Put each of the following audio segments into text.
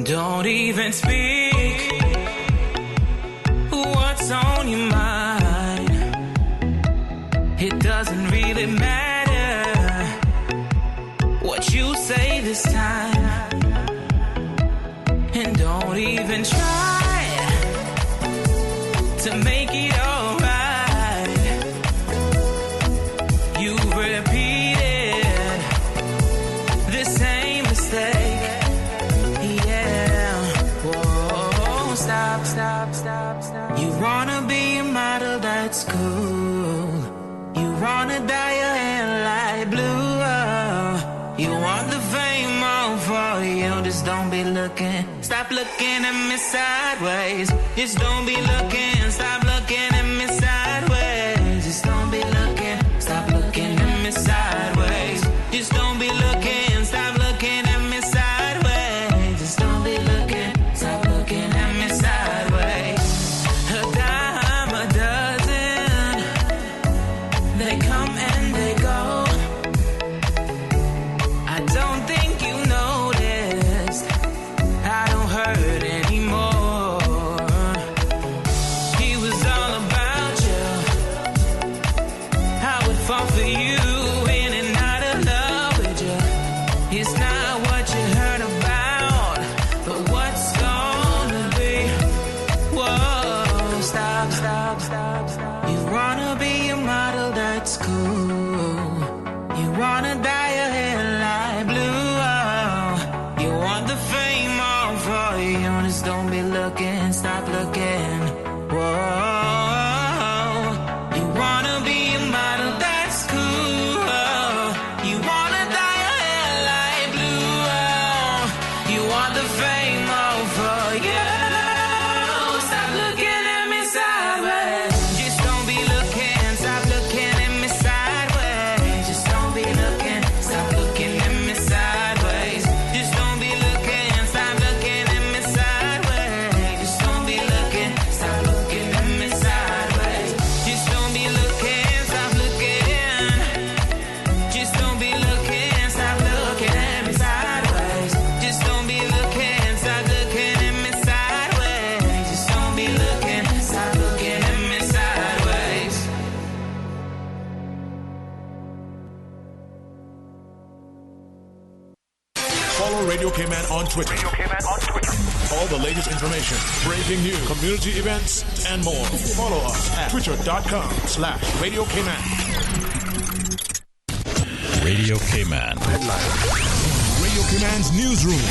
Don't even speak. What's on your mind? It doesn't really matter what you say this time. And don't even try to make it alright. You've repeated the same mistake. Stop. You wanna be a model, that's cool. You wanna dye your hair light blue. You want the fame all for you. Just don't be looking. Stop looking at me sideways. Just don't be looking. Stop looking at me sideways. Just don't be looking. Stop looking at me sideways. Just don't be looking. Stop looking at me sideways. Just don't be looking. Stop looking at me sideways. A dime a dozen. They come and they go. I don't think you noticed. I don't hurt anymore. He was all about you. I would fall for you in and out of love with you. It's not what you heard about, but what's gonna be. Whoa, stop. You wanna be a model, that's cool. You wanna dye your hair light blue. You want the fame all for you. Just don't be looking, stop looking. Whoa, you wanna be a model, that's cool. You wanna dye your hair light blue. You want the fame all for you. Stop looking at me sideways. Just don't be looking, stop looking at me sideways. Just don't be looking, stop looking at me sideways. Just don't be looking, stop looking at me sideways. Just don't be looking, stop looking at me sideways. Just don't be looking, stop looking. Just don't be looking, stop looking at me sideways. Just don't be looking, stop looking at me sideways. Just don't be looking, stop looking at me sideways. Follow Radio Cayman on Twitter. All the latest information, breaking news, community events, and more. Follow us at twitter.com/Radio Cayman. Radio Cayman. Radio Cayman's newsroom.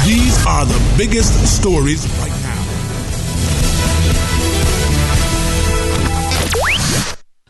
These are the biggest stories right now.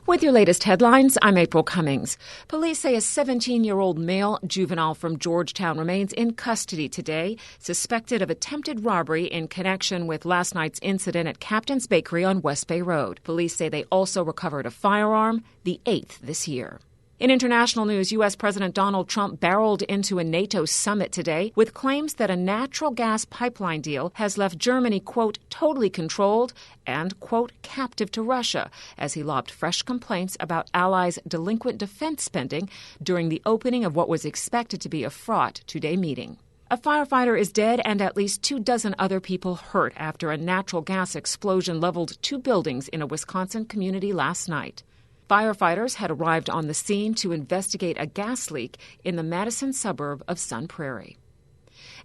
With your latest headlines, I'm April Cummings. Police say a 17-year-old male juvenile from Georgetown remains in custody today, suspected of attempted robbery in connection with last night's incident at Captain's Bakery on West Bay Road. Police say they also recovered a firearm, the 8th this year. In international news, U.S. President Donald Trump barreled into a NATO summit today with claims that a natural gas pipeline deal has left Germany, quote, totally controlled and, quote, captive to Russia, as he lobbed fresh complaints about allies' delinquent defense spending during the opening of what was expected to be a fraught two-day meeting. A firefighter is dead and at least 24 other people hurt after a natural gas explosion leveled 2 buildings in a Wisconsin community last night. Firefighters had arrived on the scene to investigate a gas leak in the Madison suburb of Sun Prairie.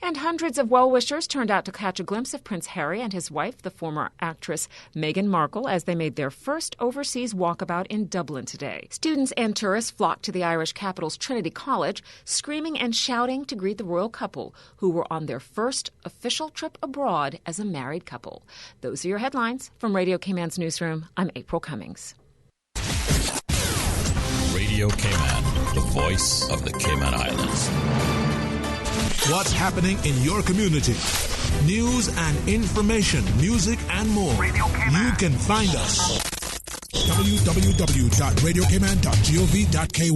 And hundreds of well-wishers turned out to catch a glimpse of Prince Harry and his wife, the former actress Meghan Markle, as they made their first overseas walkabout in Dublin today. Students and tourists flocked to the Irish capital's Trinity College, screaming and shouting to greet the royal couple, who were on their first official trip abroad as a married couple. Those are your headlines. From Radio Cayman's newsroom, I'm April Cummings. Radio Cayman, the voice of the Cayman Islands. What's happening in your community? News and information, music and more. You can find us. www.radiocayman.gov.ky.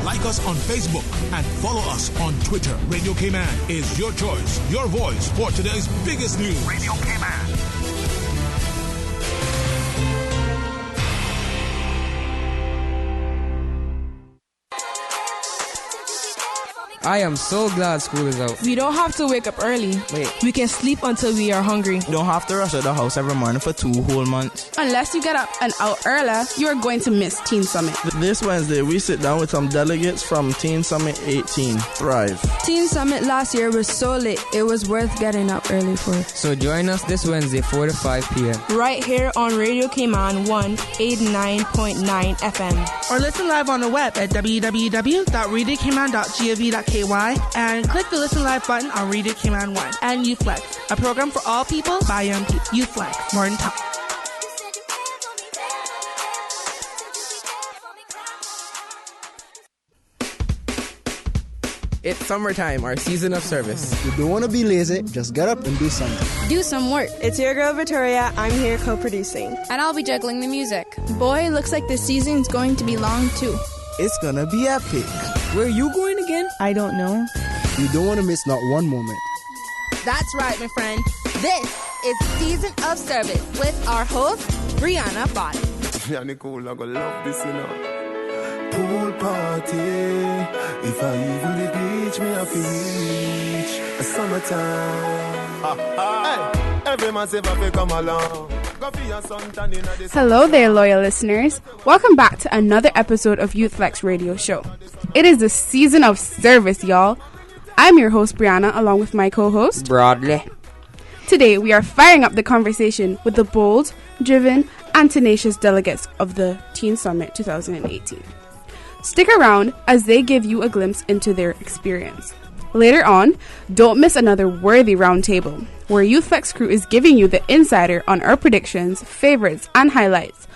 Like us on Facebook and follow us on Twitter. Radio Cayman is your choice, your voice for today's biggest news. Radio Cayman. I am so glad school is out. We don't have to wake up early. Wait. We can sleep until we are hungry. Don't have to rush out the house every morning for 2 whole months. Unless you get up an hour earlier, you are going to miss Teen Summit. This Wednesday, we sit down with some delegates from Teen Summit 18. Thrive. Teen Summit last year was so late, it was worth getting up early for. So join us this Wednesday, 4 to 5 p.m. Right here on Radio Cayman 189.9 FM. Or listen live on the web at www.radiocayman.gov.ky and click the Listen Live button on Radio Cayman 1 and Youth Flex, a program for all people by young people. Youth Flex, more than talk. It's summertime, our season of service. You don't want to be lazy, just get up and do something. Do some work. It's your girl Victoria. I'm here co-producing. And I'll be juggling the music. Boy, looks like the season's going to be long too. It's gonna be epic. Where are you going again? I don't know. You don't want to miss not one moment. That's right, my friend. This is Season of Service with our host, Brianna Bott. Yeah, Nicole, I go love this, you know. Pool party. If I even the beach, me have to reach a summertime. Hey, every man say if come along. Hello there, loyal listeners. Welcome back to another episode of Youth Flex Radio Show. It is the season of service, y'all. I'm your host, Brianna, along with my co-host, Broadly. Today, we are firing up the conversation with the bold, driven, and tenacious delegates of the Teen Summit 2018. Stick around as they give you a glimpse into their experience. Later on, don't miss another worthy roundtable, where Youth Flex crew is giving you the insider on our predictions, favorites, and highlights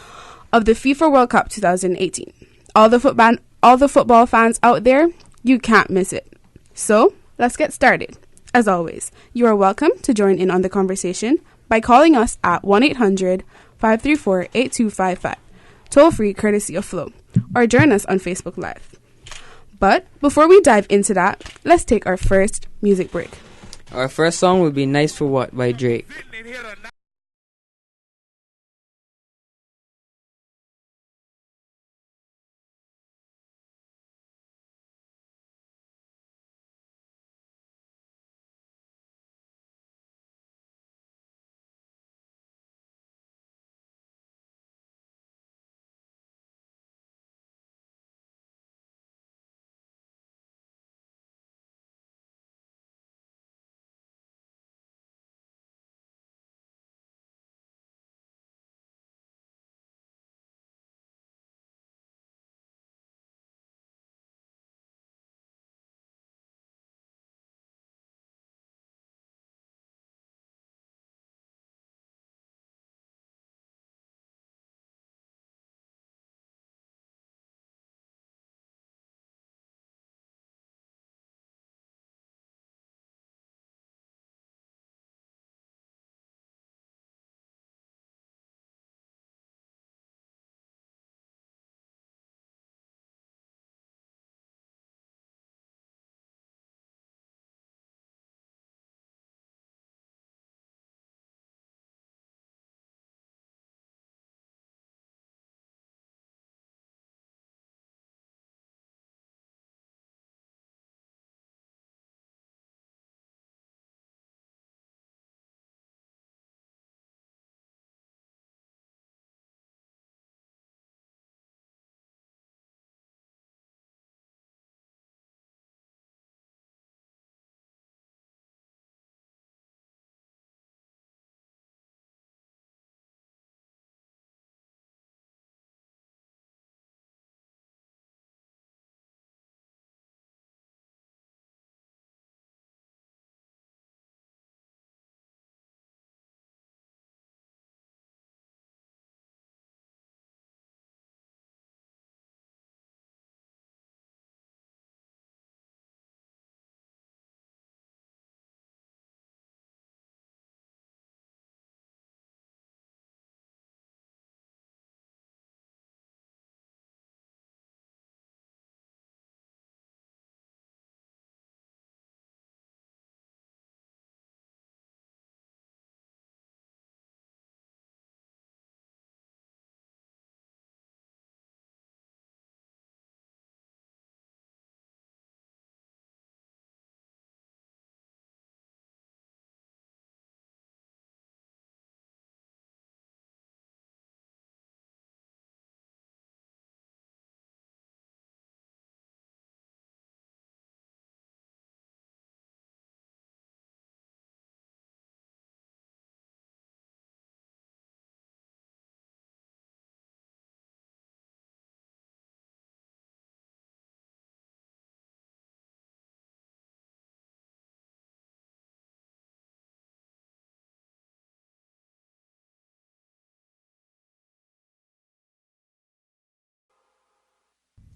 of the FIFA World Cup 2018. All the football fans out there, you can't miss it. So, let's get started. As always, you are welcome to join in on the conversation by calling us at 1-800-534-8255, toll-free courtesy of Flow, or join us on Facebook Live. But before we dive into that, let's take our first music break. Our first song will be Nice for What by Drake.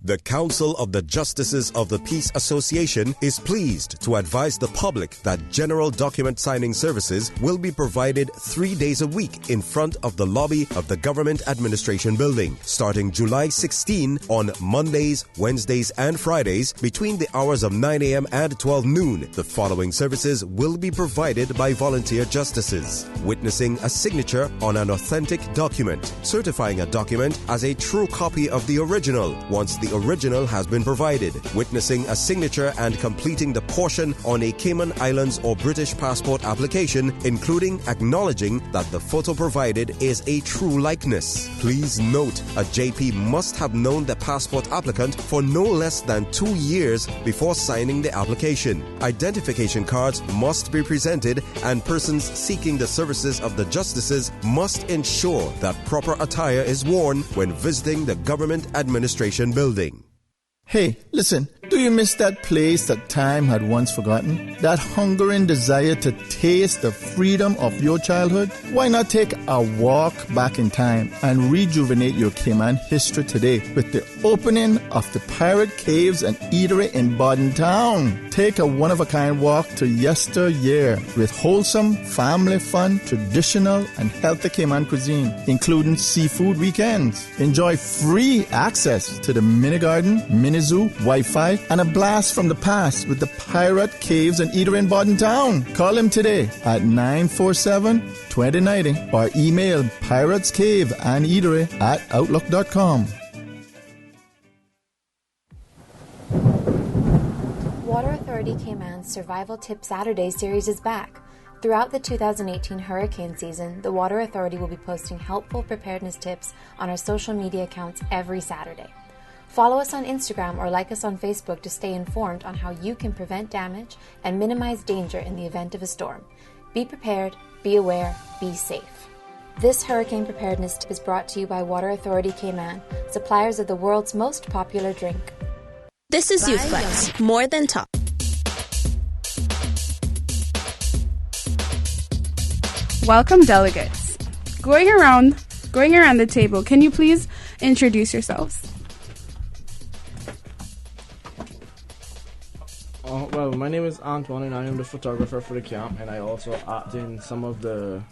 The Council of the Justices of the Peace Association is pleased to advise the public that general document signing services will be provided 3 days a week in front of the lobby of the Government Administration Building, starting July 16 on Mondays, Wednesdays, and Fridays between the hours of 9 a.m. and 12 noon. The following services will be provided by volunteer justices: witnessing a signature on an authentic document, certifying a document as a true copy of the original once the original has been provided, witnessing a signature and completing the portion on a Cayman Islands or British passport application, including acknowledging that the photo provided is a true likeness. Please note, a JP must have known the passport applicant for no less than 2 years before signing the application. Identification cards must be presented, and persons seeking the services of the justices must ensure that proper attire is worn when visiting the Government Administration Building. Hey, listen, do you miss that place that time had once forgotten? That hungering desire to taste the freedom of your childhood? Why not take a walk back in time and rejuvenate your Cayman history today with the opening of the Pirate Caves and Eatery in Bordentown? Take a one-of-a-kind walk to yesteryear with wholesome, family fun, traditional, and healthy Cayman cuisine, including seafood weekends. Enjoy free access to the mini garden, mini zoo, Wi-Fi, and a blast from the past with the Pirate Caves and Eatery in Bordentown. Call him today at 947-2090 or email piratescaveandeatery@outlook.com. Water Authority Cayman's Survival Tip Saturday series is back. Throughout the 2018 hurricane season, the Water Authority will be posting helpful preparedness tips on our social media accounts every Saturday. Follow us on Instagram or like us on Facebook to stay informed on how you can prevent damage and minimize danger in the event of a storm. Be prepared, be aware, be safe. This hurricane preparedness tip is brought to you by Water Authority Cayman, suppliers of the world's most popular drink. This is Youth Flex, more than talk. Welcome, delegates. Going around the table, can you please introduce yourselves? Well, my name is Antoine, and I am the photographer for the camp, and I also act in some of the...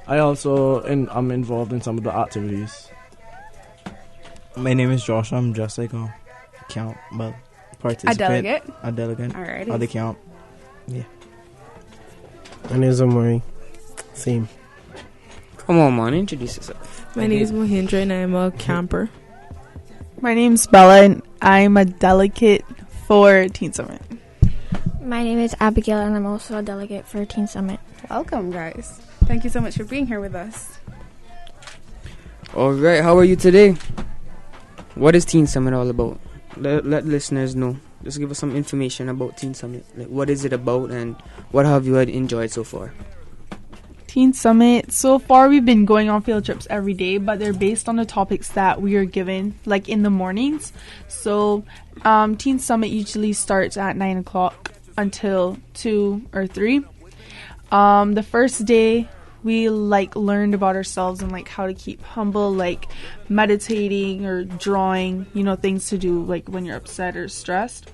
I'm involved in some of the activities. My name is Josh. I'm just like a camp, well, participant. A delegate. Alrighty. At the camp. Yeah. My name is Amari. Same. Come on, man. Introduce yourself. My name is Mohindra, and I'm a camper. My name's Bella, and I'm a delegate for Teen Summit. My name is Abigail, and I'm also a delegate for Teen Summit. Welcome, guys. Thank you so much for being here with us. All right, how are you today? What is Teen Summit all about? Let listeners know. Just give us some information about Teen Summit. Like, what is it about, and what have you enjoyed so far? Teen Summit, so far we've been going on field trips every day, but they're based on the topics that we are given, like in the mornings. So Teen Summit usually starts at 9 o'clock until 2 or 3. The first day we learned about ourselves and how to keep humble, like meditating or drawing, things to do when you're upset or stressed.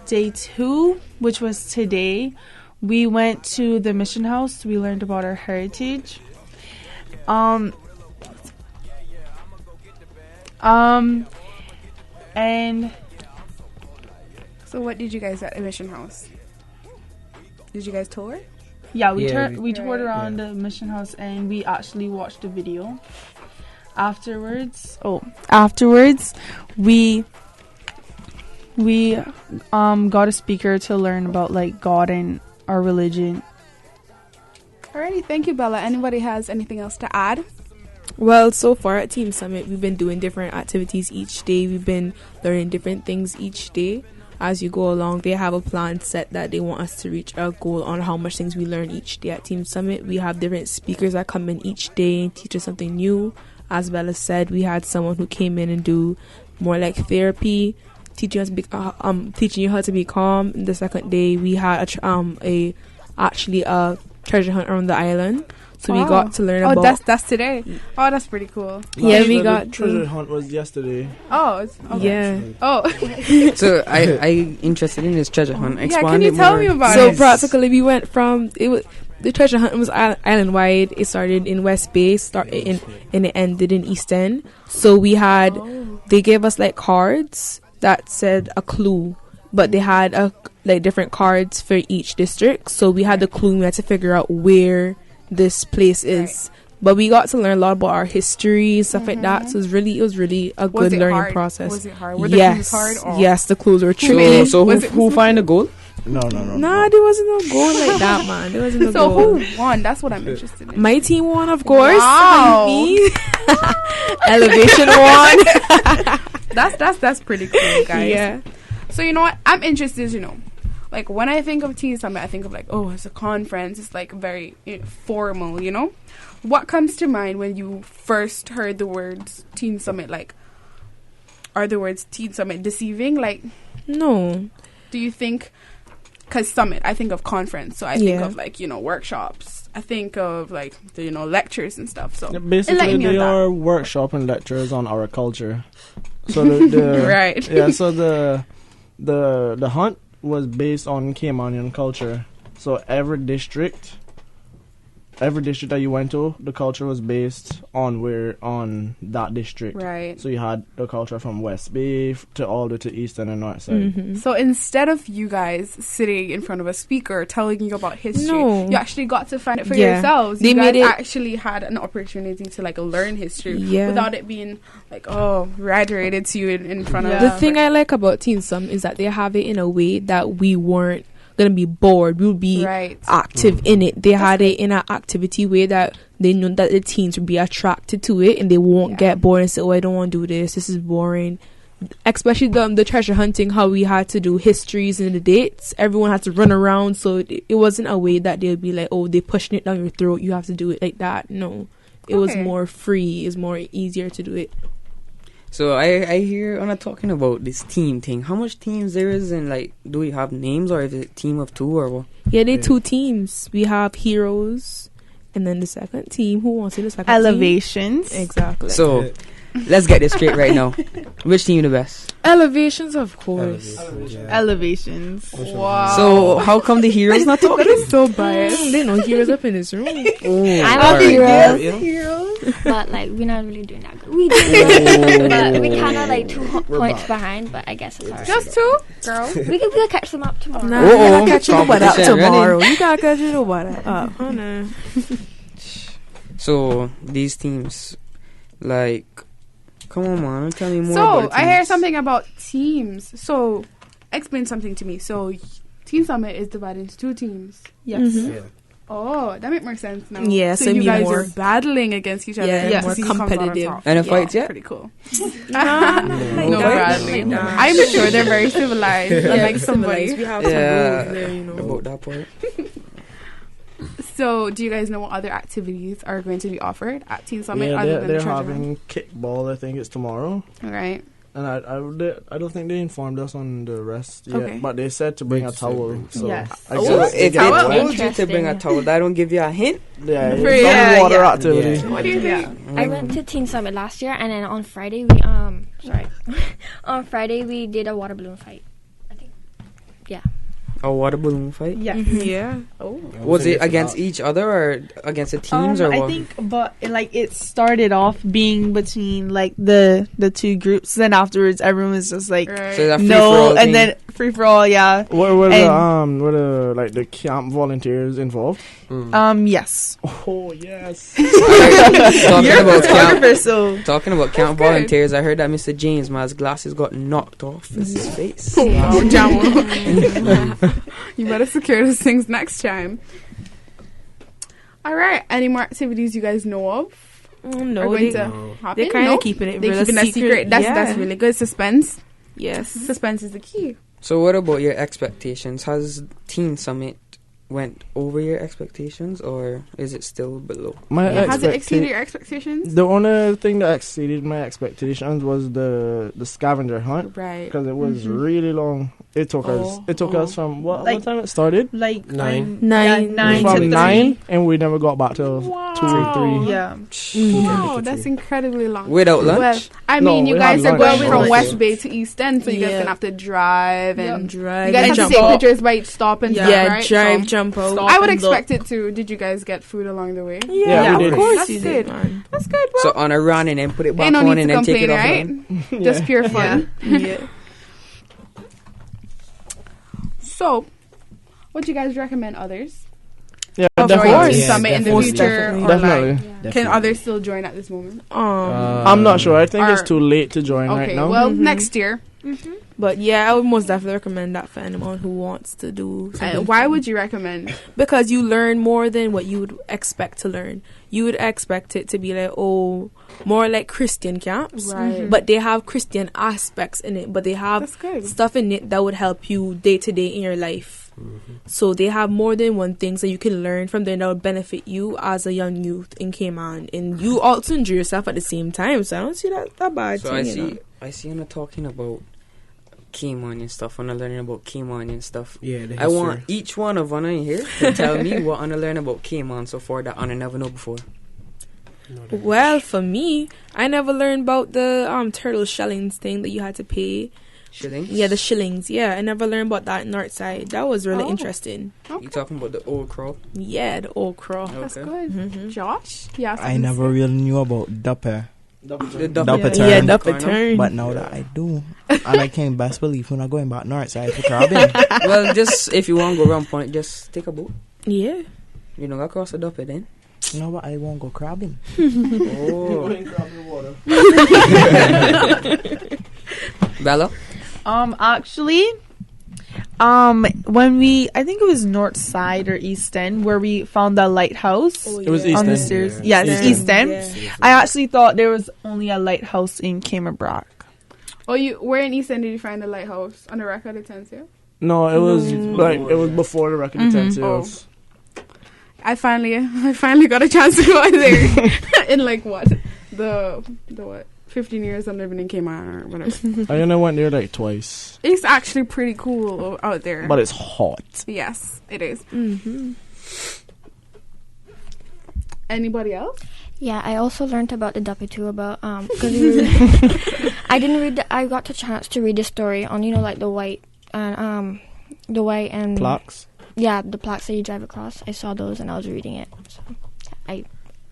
Day 2, which was today, we went to the mission house. We learned about our heritage. And so what did you guys at the mission house? Did you guys tour? Yeah, we toured around the mission house, and we actually watched a video. Afterwards, we got a speaker to learn about God and our religion. Alrighty, thank you, Bella. Anybody has anything else to add? Well, so far at Teen Summit, we've been doing different activities each day. We've been learning different things each day. As you go along, they have a plan set that they want us to reach a goal on how much things we learn each day at Teen Summit. We have different speakers that come in each day and teach us something new. As Bella said, we had someone who came in and do more like therapy, teaching you how to be calm. The second day, we had a treasure hunt around the island. So we got to learn about. Oh, that's today. Oh, that's pretty cool. Yeah, we got the treasure hunt was yesterday. Oh, yeah. Oh. So I interested in this treasure hunt. Yeah, can you tell me about it? So it? practically, we went from the treasure hunt was island wide. It started in West Bay, and it ended in East End. So we had they gave us like cards that said a clue, but they had different cards for each district. So we had the clue. And we had to figure out where this place is. But we got to learn a lot about our history, stuff like that. So it was really a good learning process. Was it hard? Were the clues hard? Or? Yes, the clues were tricky. So who find the goal? No. Nah, there wasn't no goal like that, man. There wasn't no so goal. who won? That's what I'm interested in. My team won, of course. Wow. Elevation won. That's pretty cool, guys. Yeah. So you know what? I'm interested. Like when I think of Teen Summit, I think of it's a conference. It's like very formal. What comes to mind when you first heard the words Teen Summit? Like, are the words Teen Summit deceiving? Like, no. Do you think? Because summit, I think of conference, so I think of workshops. I think of lectures and stuff. So basically, they are workshop and lectures on our culture. So the right, yeah. So the hunt was based on Caymanian culture. So every district that you went to, the culture was based on that district. Right. So you had the culture from West Bay to all the way to Eastern and North side. Mm-hmm. So instead of you guys sitting in front of a speaker telling you about history, you actually got to find it for yourselves. They made it actually had an opportunity to learn history without it being reiterated to you in front of. The thing I like about Teen Summit is that they have it in a way that we weren't gonna be bored. We would be active in it. They had it in an activity way that they knew that the teens would be attracted to it and they won't get bored and say, "Oh, I don't want to do this. This is boring." Especially the treasure hunting, how we had to do histories and the dates. Everyone had to run around, so it wasn't a way that they'd be like, "Oh, they're pushing it down your throat. You have to do it like that." No, it was more free. It's more easier to do it. So I hear on talking about this team thing. How much teams there is, and do we have names, or is it a team of two or what? Yeah, they're 2 teams. We have heroes, and then the second team. Who wants to do the second Elevations. team? Exactly. So let's get this straight right now. Which team the best? Elevations, of course. Elevations. Wow. So how come the heroes not talking? That is so biased. They know heroes up in this room. I'm a hero. But we're not really doing that good. We do, but we kind of 2 points behind. But I guess it's alright. Just 2, girl. We could catch them up tomorrow. Nah, we gotta catch you what up tomorrow. You gotta catch you what up. Oh no. So these teams, come on, man, tell me more. So about I heard something about teams. So explain something to me. So Teen Summit is divided into 2 teams. Yes. Mm-hmm. Yeah. Oh, that makes more sense now. Yeah, so you guys are battling against each other. Yeah, more competitive. And a fight yet? Pretty cool. No fights. I'm sure they're very civilized. Unlike somebody. We have some rules there, about that part. So, do you guys know what other activities are going to be offered at Teen Summit other than they're treasure having kickball. I think it's tomorrow. All right. And I don't think they informed us on the rest yet, but they said to bring a towel. So yes. I guess if they told you to bring a towel, that don't give you a hint. Yeah, it's water activity. Yeah. What do you think? I went to Teen Summit last year, and then on Friday we did a water balloon fight. I think. Yeah. A water balloon fight? Yeah. Yeah. Oh. Was it against each other or against the teams or what? I think, but it started off being between the 2 groups. Then afterwards, everyone was just like, so no, and then free for all. Yeah. Were the camp volunteers involved? Yes. Oh yes. Talking about camp volunteers, I heard that Mr. James, his glasses got knocked off his face. You better secure those things next time. All right. Any more activities you guys know of? No, they're kind of keeping it. They're keeping it secret. That's really good. Suspense. Yes, suspense is the key. So, what about your expectations? Has Teen Summit went over your expectations, or is it still below? Has it exceeded your expectations? The only thing that exceeded my expectations was the scavenger hunt, right? Because it was really long. It took us from what time it started? Like 9. From 9, and we never got back till 2 or 3. Yeah. Wow, that's incredibly long. Without lunch? Well, I mean, No, you we guys had are lunch. going from Okay. West Bay to East End, so you guys Yeah. gonna have to drive and Drive. you guys have to jump take out. pictures by each stop and stuff, Yeah, right? drive, So jump out. I would and look. expect it too. Did you guys get food along the way? Yeah, we did. of course That's you good. did, man. That's good, bro. So on a run and then put it back Ain't no on need and to then take it complain, off. right? Just pure fun. Yeah. So, would you guys recommend others? Yeah, Of definitely. course, Yeah, summit in the Most future, definitely. or Definitely. like, can others still join at this moment? I'm not sure. I think it's Or- too late to join right Okay, now. well, next year. But yeah, I would most definitely recommend that for anyone who wants to do something. Why would you recommend? Because you learn more than what you would expect to learn. You would expect it to be like, more like Christian camps. Right. But they have Christian aspects in it. But they have That's good. stuff in it that would help you day to day in your life. So they have more than one thing so you can learn from them that would benefit you as a young youth in Cayman. And you also enjoy yourself at the same time. So I don't see that bad So thing. I see when talking about Cayman and stuff, when I'm learning about Cayman and stuff. Yeah, the I want history. each one of you here to tell me what I learn about Cayman so far that I never know before. Well, for me, I never learned about the turtle shillings thing that you had to pay. Shillings? Yeah, the shillings. Yeah, I never learned about that north side. That was really interesting. You talking about the old crow? Yeah, the old crow. That's Okay. good. Josh? Yeah. I never really knew about Dupper. The Dupper turn. Yeah, Dupper turn. But now that I do, and I can best believe when I'm going back north side for crabbing. Well, just if you want to go around point, just take a boat. Yeah. You know, across the Dupper then. No, but I won't go crabbing. Oh. Bella? Actually, when I think it was North Side or East End where we found that lighthouse. It was East on the End. stairs. Yeah. Yes, East East End. Yeah. I actually thought there was only a lighthouse in Cayman Brock. Where in East End did you find the lighthouse? On the record utensils? No, it was it was before the record utensils. I finally got a chance to go out there in like what? The what? 15 years I'm living in Cayman or whatever. I went there like twice. It's actually pretty cool out there. But it's hot. Yes, it is. Anybody else? Yeah, I also learned about the Duppy too, about because I didn't read. I got the chance to read the story on like the white and Plaques? Yeah, the plaques that you drive across. I saw those and I was reading it. So I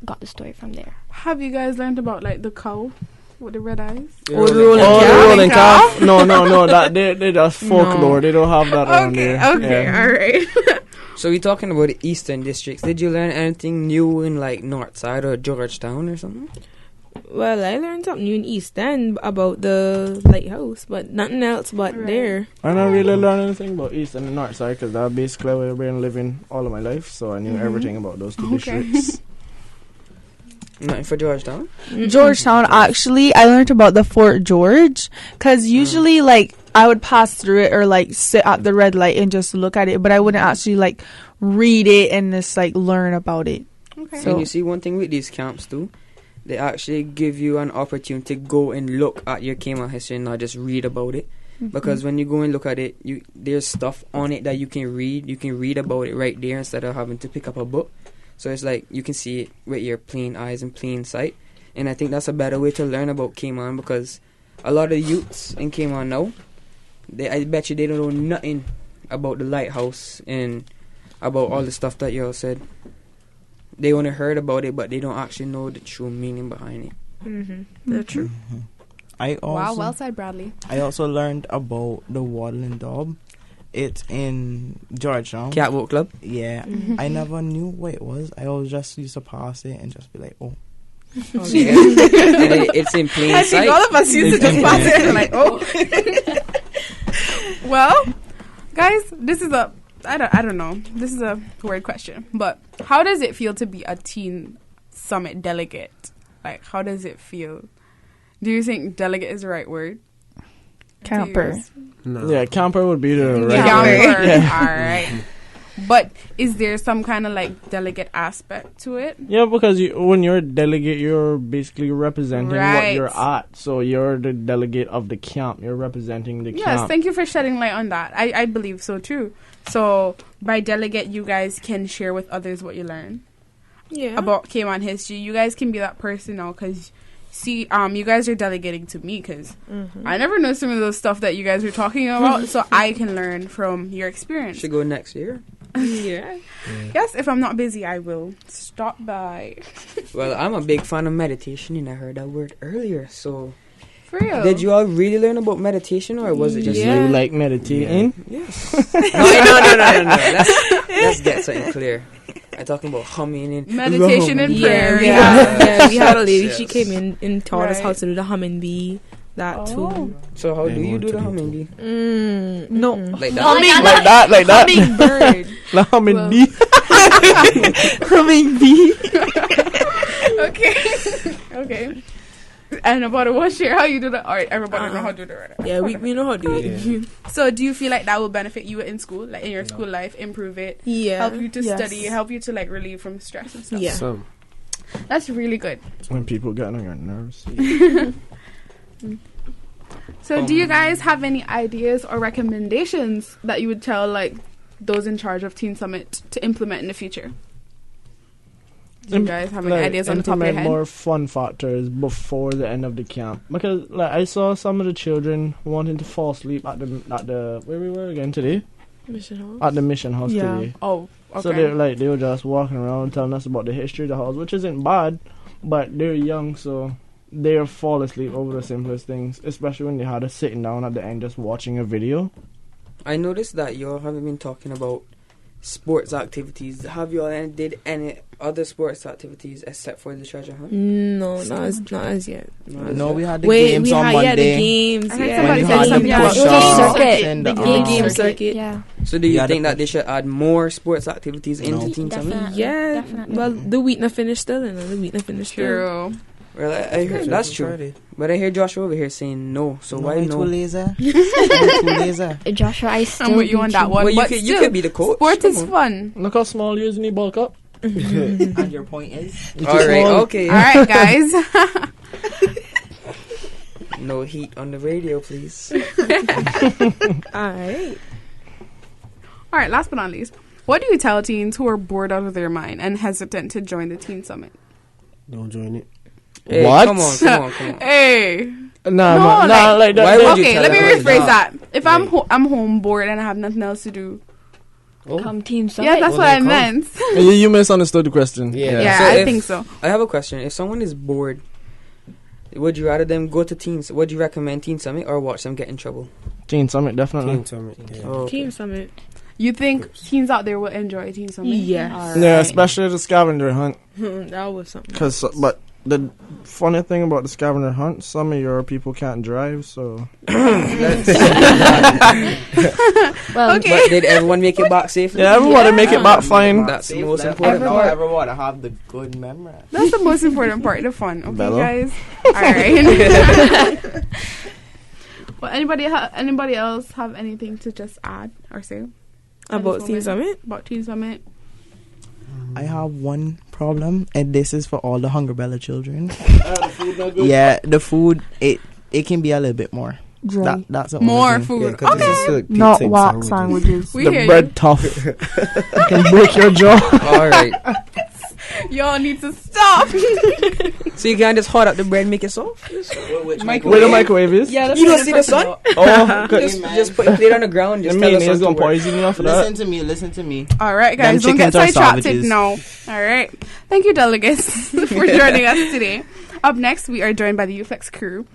got the story from there. Have you guys learned about like the cow with the red eyes? Oh, the rolling calf? No. That they just folklore. They don't have that around there. Okay, all right. So we're talking about the eastern districts. Did you learn anything new in like North Side or Georgetown or something? Well, I learned something new in East End about the lighthouse, but nothing else but there. I don't really learn anything about East and the North Side because that's basically where I've been living all of my life. So I knew everything about those two districts. Nothing for Georgetown? Georgetown, actually, I learned about the Fort George because usually I would pass through it or sit at the red light and just look at it, but I wouldn't actually read it and just learn about it. Okay. So, and you see one thing with these camps too, they actually give you an opportunity to go and look at your Cayman history and not just read about it. Because when you go and look at it, there's stuff on it that you can read. You can read about it right there instead of having to pick up a book. So it's you can see it with your plain eyes and plain sight. And I think that's a better way to learn about Cayman because a lot of youths in Cayman now, I bet you they don't know nothing about the lighthouse and about all the stuff that y'all said. They only heard about it, but they don't actually know the true meaning behind it. That's true. Wow, well said, Bradley. I also learned about the Waddle and Daub. It's in Georgetown. Catwalk Club? Yeah. I never knew what it was. I always just used to pass it and just be like, oh. Okay. And it's in plain I sight. think all of us used to just pass it and oh. Well, guys, this is I don't know. This is a weird question, but how does it feel to be a Teen Summit delegate? How does it feel? Do you think delegate is the right word? Camper. No. Yeah, camper would be the right camper. word. Yeah. All right. But is there some kind of like delegate aspect to it? Yeah, because when you're a delegate, you're basically representing what you're at. So you're the delegate of the camp. You're representing the camp. Yes, thank you for shedding light on that. I believe so too. So by delegate, you guys can share with others what you learn. Yeah. About Cayman history. You guys can be that person now because, see, you guys are delegating to me because I never know some of those stuff that you guys were talking about, so I can learn from your experience. Should go next year. Yeah. Yes, if I'm not busy, I will stop by. Well, I'm a big fan of meditation, and I heard that word earlier, so... For real? Did you all really learn about meditation, or was it just... You like meditating? Yes. No. Let's get something clear. I'm talking about humming and... Meditation and prayer. Yeah, we had a lady, she came in and taught us how to do the humming bee. That too. So how do you do the humming bee? No. Like that? Like that. Humming bird. The humming bee. Humming bee. Okay. And about what share how you do that? Alright, everybody know how to do that. Yeah, we know how to do it. Yeah. So do you feel like that will benefit you in school, like in your school life, improve it, help you to study, help you to like relieve from stress and stuff? Yeah. So, that's really good. When people get on your nerves. So do you guys have any ideas or recommendations that you would tell like those in charge of Teen Summit to implement in the future? Do you guys have any ideas on the top of your head? Implement more fun factors before the end of the camp, because like I saw some of the children wanting to fall asleep at the where we were again today. Mission house. At the mission house today. Oh, okay. So they were just walking around telling us about the history of the house, which isn't bad, but they're young, so they'll fall asleep over the simplest things, especially when they had us sitting down at the end just watching a video. I noticed that you all haven't been talking about sports activities. Have you all did any other sports activities except for the treasure hunt? No, not as yet. No, we had the games on Monday. Yeah, the games. I think somebody said the game circuit. Yeah. So do you think that they should add more sports activities into Teen Summit? Yeah. Definitely. Well, the week not finished still, and the week not finished still. True. Well, I heard that's true. But I hear Joshua over here saying no. So why no? Too lazy. Joshua, I still I'm with you on that one. Well, but you could be the coach. Sport is fun. Look how small you is in the bulk up. And your point is? Alright, okay. Alright, guys. No heat on the radio, please. Alright, last but not least, what do you tell teens who are bored out of their mind and hesitant to join the Teen Summit? Don't join it. Hey, What? Come on. Hey. Nah, like that. Why would you Okay, tell let me them? rephrase that. If I'm home bored and I have nothing else to do. Come Teen Summit. Yeah, that's what I meant. You misunderstood the question. Yeah, So I if- think so. I have a question. If someone is bored, would you rather them go to Teens? Would you recommend Teen Summit or watch them get in trouble? Teen Summit, definitely. Teen Summit. Yeah. Oh, okay. Team Summit. You think teens out there will enjoy Teen Summit? Yes. Alright. Yeah, especially the scavenger hunt. That was something. But the funny thing about the scavenger hunt, some of your people can't drive, so... Well, Okay. But did everyone make it back safely? Yeah, everybody make it back fine. That's the most important part. Everyone have the good memory. That's the most important part, the fun. Okay, Bella? guys? Alright. Well, anybody else have anything to just add or say? About Teen Summit? About Teen Summit? I have one problem, and this is for all the Hunger Bella children. Yeah, the food, it can be a little bit more. Dry. That's the More only thing. food. Yeah, 'cause Okay. it's just like Not pizza and wax sandwiches. We The hear bread tough. It can break your jaw. Alright. you. Y'all need to stop. So you can just hot up the bread and make it soft? Where the microwave is? Yeah, that's You what don't see I'm the sun? talking Oh, Just put it on the ground. the Just tell us mayonnaise what gonna to work. poison you after that. Listen to me. Alright, guys, Them don't get chickens are sidetracked savages. now. Alright. Thank you, delegates, for joining us today. Up next, we are joined by the UFlex crew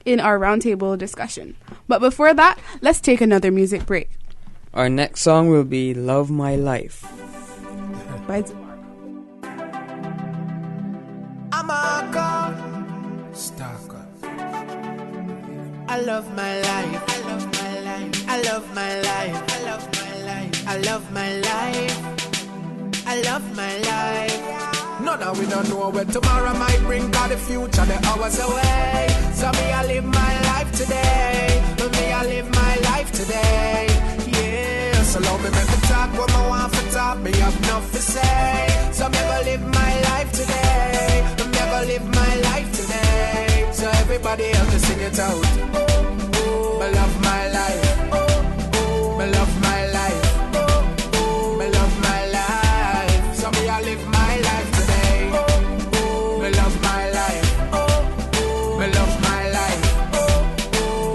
in our roundtable discussion. But before that, let's take another music break. Our next song will be Love My Life. By I'm a god. Stalker. I love my life. I love my life. I love my life. I love my life. I love my life. I love my life. No, no, we don't know where tomorrow might bring, but the future, the hours away. So me, I live my life today. Me, I live my life today. Yeah, so love me, make me talk what I want for talk. everybody help me sing it out. Me love my life. Me love my life. Me love my life. So me I live my life today. Me love my life. Me love my life.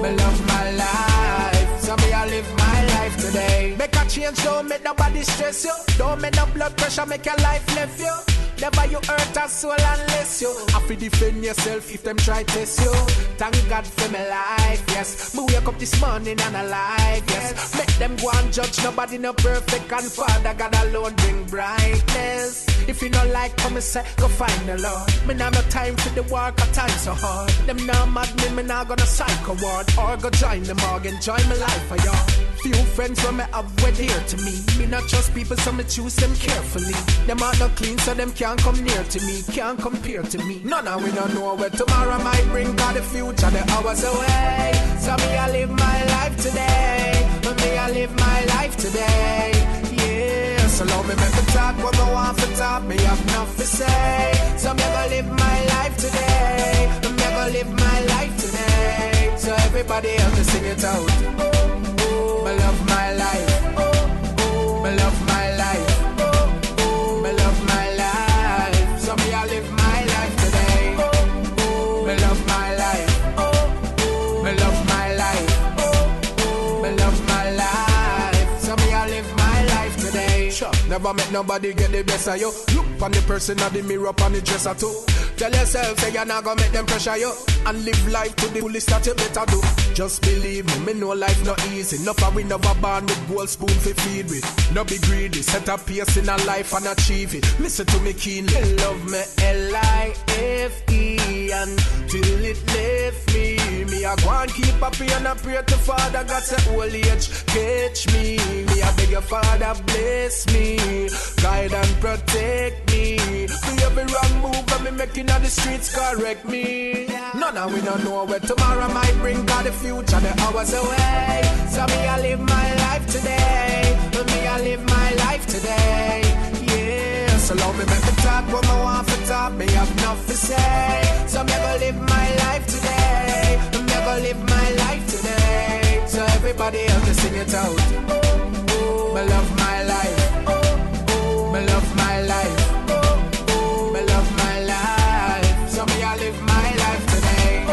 Me love my life. So me I live my life today. Make a change, don't make nobody stress you. Don't make no blood pressure make your life left you. Never you hurt a soul unless you have to defend yourself if them try test you. Thank God for my life, yes. Me wake up this morning and alive, yes. Make them go and judge, nobody no perfect. And Father God alone bring brightness. If you don't like come and say, go find the Lord. Me nah no time for the work, a time so hard. Them now mad me nah gonna psycho ward. Or go join the morgue, enjoy my life for y'all. Few friends from me have were dear to me. Me not trust people so me choose them carefully. Them are not clean so them can't come near to me, can't compare to me. None of we don't know where tomorrow might bring, cause the future the hours away. So me I live my life today. Me I live my life today. Yeah, so long me make me talk what I want to talk. Me have nothing to say. So me gonna live my life today. Me gonna live my life today. So everybody help me sing it out. Me love my life. Me love my life. Me love my life. So me I live my life today. Me love my life. Me love my life. Me love my life. So me I live my life today. Sure. Never make nobody get the best of you. Look on the person of the mirror on the dresser too. Tell yourself say you're not gonna make them pressure you. And live life to the fullest that you better do. Just believe me know life not easy. Enough of we never born with gold spoon for feed with. No be greedy, set a pace in a life and achieve it. Listen to me keenly. Love me L-I-F-E until it left me. Me I go and keep up and I pray to Father God say old age catch me. Me I beg your Father bless me, guide and protect me. For every wrong move that me making on the streets correct me. None of we don't know where tomorrow might bring, cause the future the hours away. So me I live my life today. Me I live my life today. Yeah, so long me make me talk what I want to talk. Me have nothing to say. So me gonna live my life today. Me gonna live my life today. So everybody help me sing it out. Me love my life. Me love my life. Me love my life. So me I live my life today.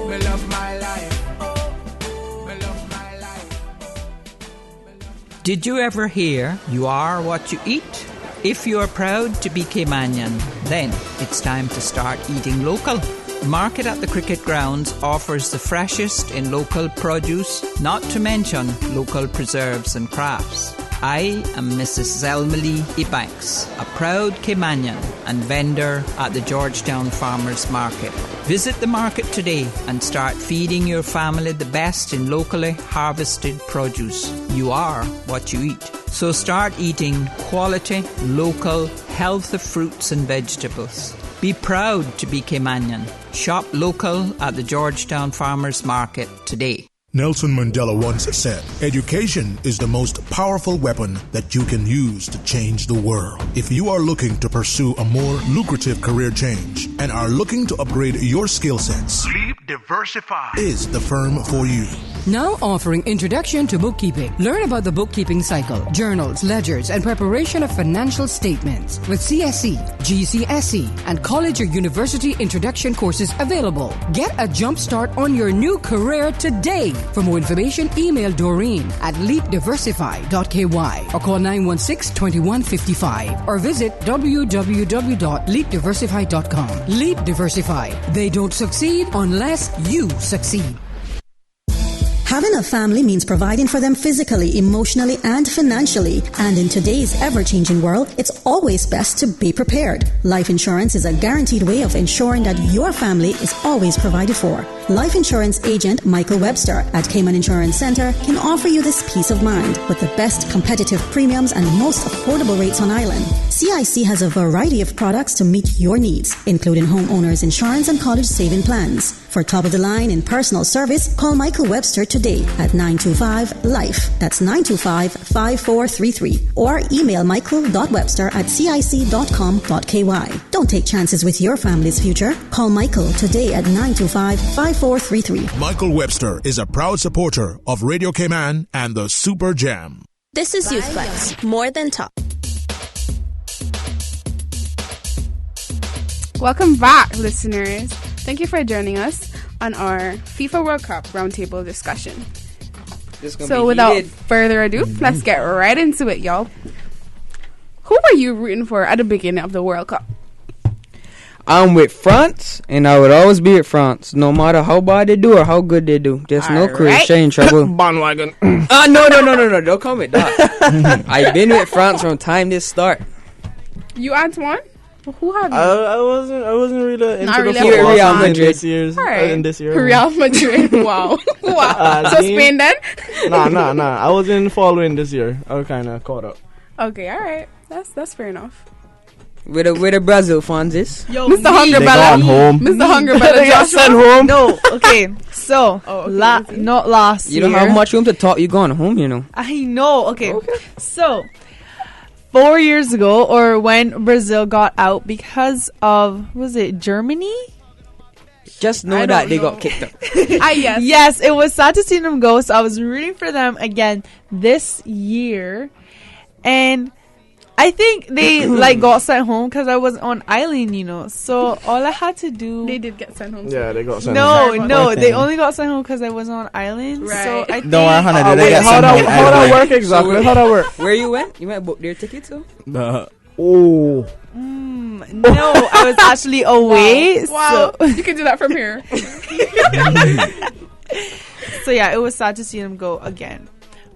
Me love my life. Me love my life. Did you ever hear you are what you eat? If you are proud to be Caymanian, then it's time to start eating local. Market at the Cricket Grounds offers the freshest in local produce, not to mention local preserves and crafts. I am Mrs. Zelmalee Ebanks, a proud Caymanian and vendor at the Georgetown Farmers Market. Visit the market today and start feeding your family the best in locally harvested produce. You are what you eat. So start eating quality, local, healthy fruits and vegetables. Be proud to be Caymanian. Shop local at the Georgetown Farmers Market today. Nelson Mandela once said, education is the most powerful weapon that you can use to change the world. If you are looking to pursue a more lucrative career change and are looking to upgrade your skill sets, Sleep Diversify is the firm for you. Now offering Introduction to Bookkeeping. Learn about the bookkeeping cycle, journals, ledgers, and preparation of financial statements with CSE, GCSE, and college or university introduction courses available. Get a jump start on your new career today. For more information, email Doreen at leapdiversify.ky or call 916-2155 or visit www.leapdiversify.com. Leap Diversify. They don't succeed unless you succeed. Having a family means providing for them physically, emotionally, and financially. And in today's ever-changing world, it's always best to be prepared. Life insurance is a guaranteed way of ensuring that your family is always provided for. Life insurance agent Michael Webster at Cayman Insurance Center can offer you this peace of mind with the best competitive premiums and most affordable rates on island. CIC has a variety of products to meet your needs, including homeowners insurance and college saving plans. For top-of-the-line and personal service, call Michael Webster today at 925-LIFE. That's 925-5433. Or email michael.webster@cic.com.ky. Don't take chances with your family's future. Call Michael today at 925-5433. Michael Webster is a proud supporter of Radio Cayman and the Super Jam. This is Youth Flex, more than talk. Welcome back, listeners. Thank you for joining us on our FIFA World Cup roundtable discussion. So without further ado, let's get right into it, y'all. Who were you rooting for at the beginning of the World Cup? I'm with France, and I would always be with France, no matter how bad they do or how good they do. There's no Croatia in trouble. Bandwagon. No, don't come with that. I've been with France from time this start. You, Antoine? Who have you? I wasn't really into really the football Real scene Madrid. in this year. Real Madrid. Wow. So Spain then? Nah. I wasn't following this year. I was kind of caught up. Okay, all right. That's fair enough. Where the Brazil fans is? Yo, Mr. Hungerbella. Mr. Hungerbella. They got sent home. No, okay. So, not last You year. don't have much room to talk. You're going home, you know. I know. Okay. So, 4 years ago, or when Brazil got out because of, was it Germany? Just know that they got kicked out. Yes. Yes, it was sad to see them go. So I was rooting for them again this year, and I think they got sent home because I was on island, you know. So all I had to do. They did get sent home. Yeah, they got sent home. No, they only got sent home because I was on island. Right. So I think. Don't worry, Hannah. Did they get How sent home? that work exactly? How that work? Where you went? You might book their ticket too? Oh. No, I was actually away. Wow. So. You can do that from here. So yeah, it was sad to see them go again.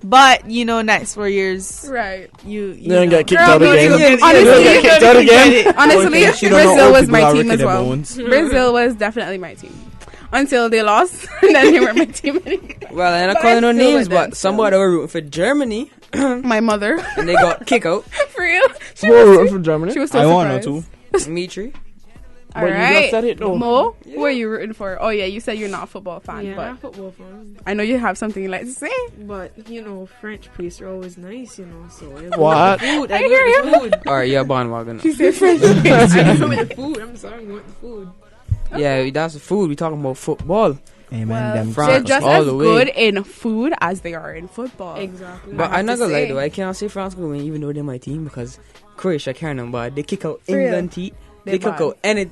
But you know, next 4 years, Right. You don't get kicked Girl, out again. Honestly, She don't know Brazil old was people my are team wicked as at well. bones. Brazil was definitely my team until they lost, and then they weren't my team anymore. Well, I'm not But calling I no still names, like them, but somebody were rooting for Germany, My mother, and they got kicked out. for real. Who were rooting for Germany? She was so I surprised. want to too. Mitri. All But you right, just said it though. Mo, who are you rooting for? Oh yeah, you said you're not a football fan, Yeah, but not football fans. I know you have something you'd like to say. But, you know, French priests are always nice, you know, so... What? Food. I hear you. Food. Alright, yeah, bandwagon. She said French. I go with the food. I'm sorry, I want the food. Yeah, that's the food. We talking about football. Amen. Well, them they're France just all as the way. good in food as they are in football. Exactly. But I I'm have not to gonna lie say. though, I can't say France gonna win even though they're my team because Croatia carrying them bad. They kick out For real. England team. They They kick bad. out any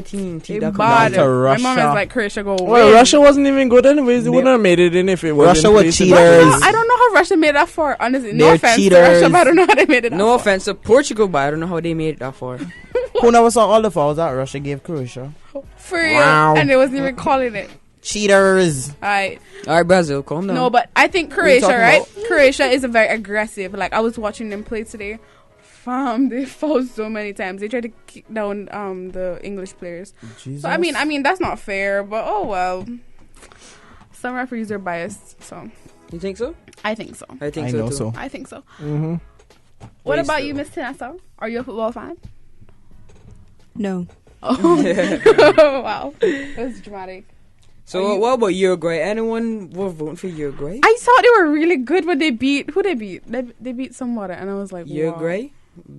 team They that bad. come down. My mom is like Croatia go Well, win. Russia wasn't even good anyways. They wouldn't have made it in if it was Russia were cheaters. I don't know how Russia made that far. Honestly, no They're offense cheaters. to Russia, but I don't know how they made it that No far. offense to Portugal, but I don't know how they made it that far. Who never saw all the fouls that Russia gave Croatia? For real. Wow. And they wasn't even calling it. Cheaters. Alright. Alright, Brazil, calm down. No, but I think What are you Croatia, talking right? about? Croatia is a very aggressive. Like, I was watching them play today. They fouled so many times. They tried to kick down the English players. Jesus. So I mean that's not fair, but oh well. Some referees are biased, so You think so? I think so. I think I so know too. so. I think so. Mm-hmm. What Please about do. you, Miss Tanessa? Are you a football fan? No. Oh wow. That's dramatic. So what about Uruguay? Anyone was voting for Uruguay? I thought they were really good when they beat who they beat. They beat somebody and I was like, wow. Uruguay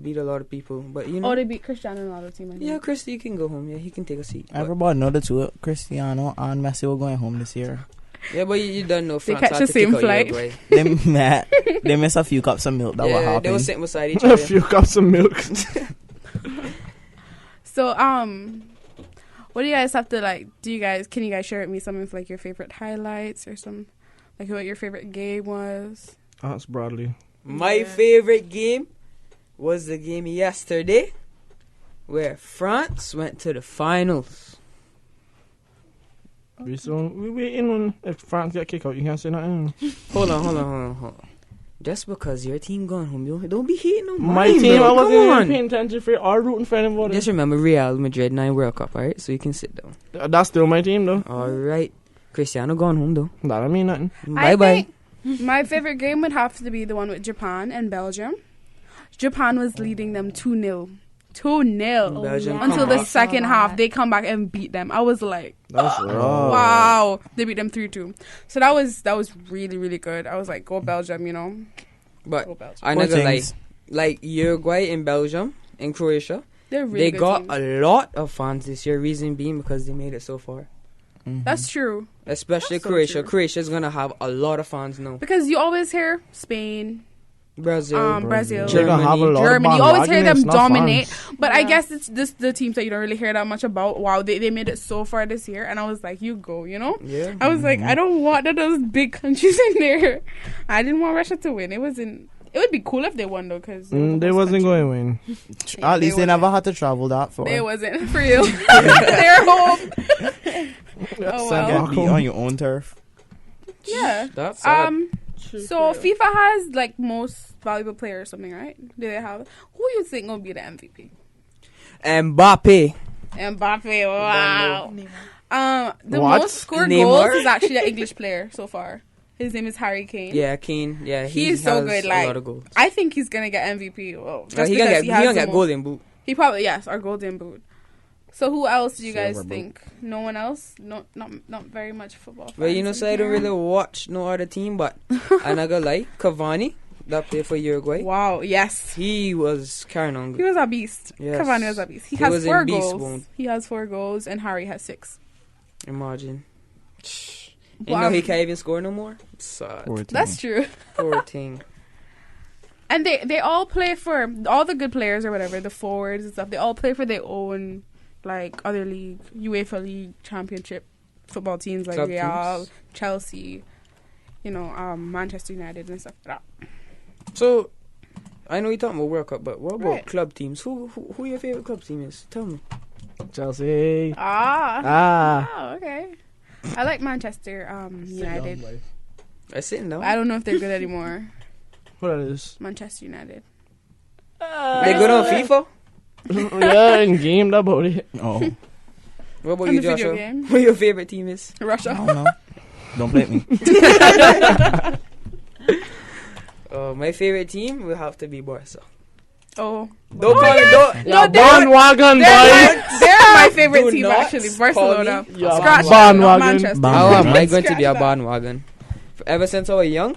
beat a lot of people, but you know. Oh, they beat Cristiano Ronaldo team. I think. Yeah, Christy, you can go home. Yeah, he can take a seat. But, Everybody know the two. Cristiano and Messi were going home this year. yeah, but you don't know They France catch had the to same kick out flight. Uruguay. They missed a few cups of milk that were Yeah, they happening. were sitting beside each A other. few cups of milk. So what do you guys have to like? Can you guys share with me some of like your favorite highlights or some like what your favorite game was? That's Bradley. My favorite game was the game yesterday where France went to the finals. We waiting on if France get kicked out. You can't say nothing. Hold on. Just because your team gone home, don't be hating on My mine, team, bro. I wasn't Come even on. paying attention for or rooting for anybody. Just remember Real Madrid 9 World Cup, alright? So you can sit down. That's still my team though. Alright. Cristiano gone home though. That don't mean nothing. Bye bye. My favorite game would have to be the one with Japan and Belgium. Japan was leading them 2-0 2-0 Belgium until come the back. second half. They come back and beat them. I was like, That's rough. wow. They beat them 3-2. So that was really, really good. I was like, go Belgium, you know. But Go Belgium. I never like Uruguay and Belgium and Croatia. They're really They good got teams. a lot of fans this year. Reason being because they made it so far. That's true. Especially That's so Croatia. true. Croatia's gonna have a lot of fans now. Because you always hear Spain, Brazil, Brazil, They're gonna have a lot of Germany. You always hear them bandwagonists, not dominate. fans. But I guess it's the teams that you don't really hear that much about. Wow, they made it so far this year. And I was like, you go, you know? Yeah. I was like, I don't want none of those big countries in there. I didn't want Russia to win. It would be cool if they won, though, because They wasn't going to win. At least they never had to travel that far. They wasn't for you. They're home. Oh, So get well. beat on your own turf. Yeah. That's sad. So FIFA has like most valuable player or something, right? Do they have? Who you think will be the MVP? Mbappe. Mbappe. Wow. The What? most scored Neymar? goals is actually an English player so far. His name is Harry Kane. Yeah, Kane. Yeah, He is so has good. a Like, lot of goals. I think he's gonna get MVP. Well, He gonna get golden boot. He probably or golden boot. So who else do you guys Silver boot. think? No one else? Not very much football. Well, you know, fans so in I don't here. really watch no other team, but I'm not gonna lie, Cavani, that played for Uruguay. Wow, yes. He was carrying on He good. was a beast. Yes. Cavani was a beast. He He has was in 4 beast goals. mode. He has 4 goals, and Harry has 6. Imagine. You Wow. know he can't even score no more? Sad. That's true. Poor thing. And they all play for all the good players or whatever, the forwards and stuff. They all play for their own like other league, UEFA League Championship football teams like Club Real, teams. Chelsea, you know, Manchester United and stuff like that. So, I know you're talking about World Cup, but what about Right. club teams? Who your favorite club team is? Tell me. Chelsea. Ah. Oh, okay. I like Manchester United. I sitting down. I don't know if they're good anymore. What that is? Manchester United. They good on FIFA? Yeah, in game, that about it. Oh. What about On you, the video Joshua? game. Who your favorite team is? Russia. I don't know. Don't play me. My favorite team will have to be Barca. Oh. Don't call me. Don't. Yeah, don't- bandwagon, They're my favorite Do team not actually. call Barcelona. me Yeah, Scratch that, bandwagon. not Manchester. How am I going to Scratch be a that. bandwagon? Ever since I was young,